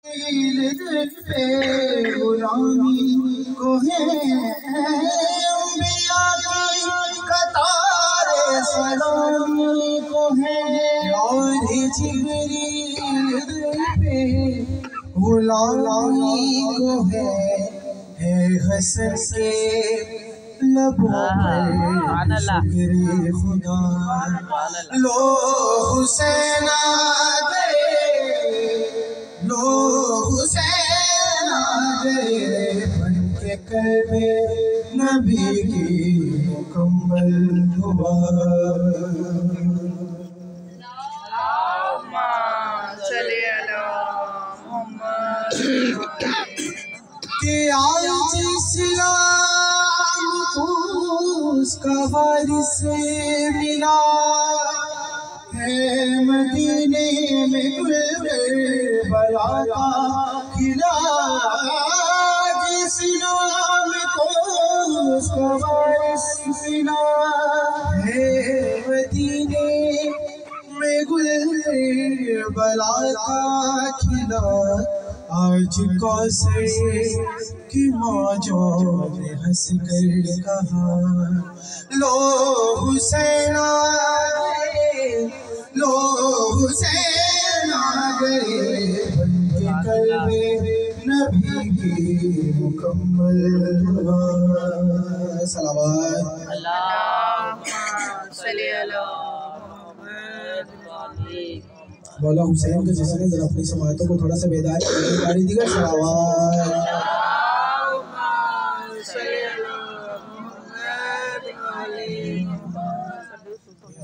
दिल पे गुलामी को है अंबिया की कतारे सलामी को है और जिब्रील दिल पे गुलामी को है हसन के लबों पर शुक्र खुदा लो हुसैन आ गए लो हुसैन आ गए बनके कल्बे नबी की मुकम्मल दुआ कि आज इस्लाम को उसका वारिस मिला है मदीने में बला का खिला जिस नाम को उसका वारिस मिला है मदीने में बला का खिला आज कौसर की मौजों ने हंस कर कहा लो हुसैन लो हुसैन आ गए बनके कल्बे नबी की मुकम्मल दुआ सलावत मौला हुसैन के जिसने जरा अपनी समातों को थोड़ा सा बेदार कर दिया सलावत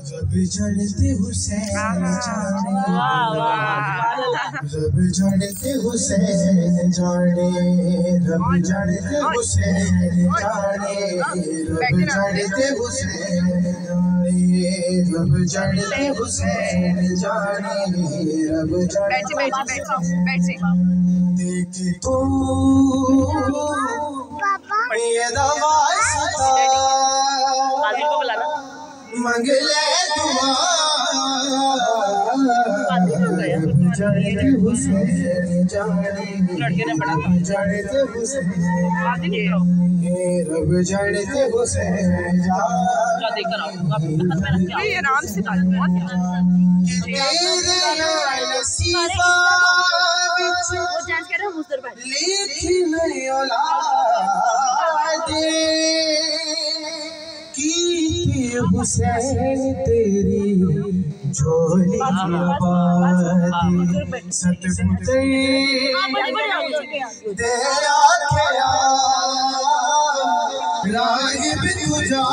जब चढ़ते हुसैन जब चढ़ते हुसैन जाने रब चढ़ते हुसैन जाने रब चढ़ते हुसैन जाने रब चढ़ते हुसैन जाने रब चढ़ते देख तो ये दवास्ता मंगले दुआ चढ़ते हुसैन जाने चढ़ते हुसैन रब चढ़ते हुसैन ये आराम से हुसैन तेरी झोली आबादी सतपुत्र दे आखिया रागिब तुझा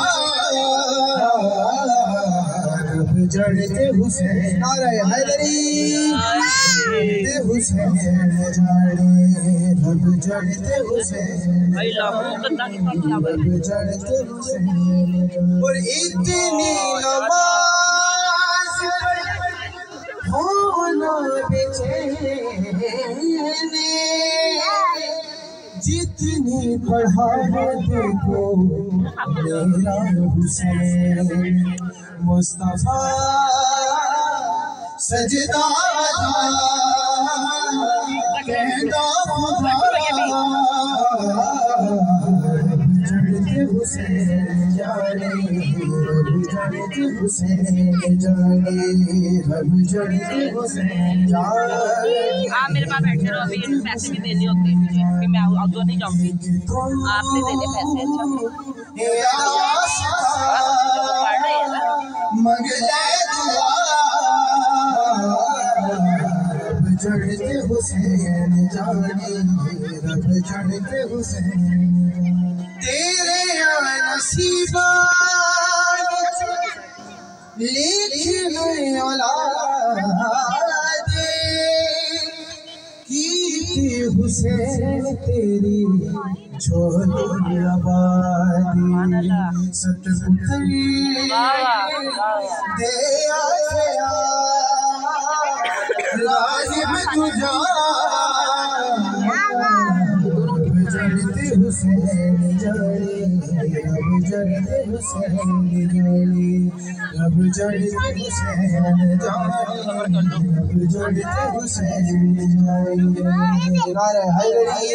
रब जड़ते हुसैन नारे हैदरी दे हुसैन जाने रब जड़ते हुसैन रब जड़ते हुसैन और इतनी नमाज होना बेचैन जितनी पढ़ा देखो मेरा हुसैन मुस्तफा सजदा कहता खुदा चढ़ते हुसैन जाने रब चढ़ते हुसैन जाने रब चढ़ते हुसैन जाने आप मेरे पास बैठे रहो अभी पैसे भी देने होते हैं मुझे कि मैं आउटडोर नहीं जाऊंगी आपने देने पैसे मंगले दुआ रब चढ़ते हुसैन जाने रब चढ़ते हुसैन तेरे नसीबा लिख औलादे की हुसैन तेरी झोली आबादी सतपुत्री दे आखिया रागिब तुझा चढ़ते हुसैन जाने, अब चढ़ते हुसैन जाने, अब चढ़ते हुसैन जाने, अब चढ़ते हुसैन जाने। नारे हैदरी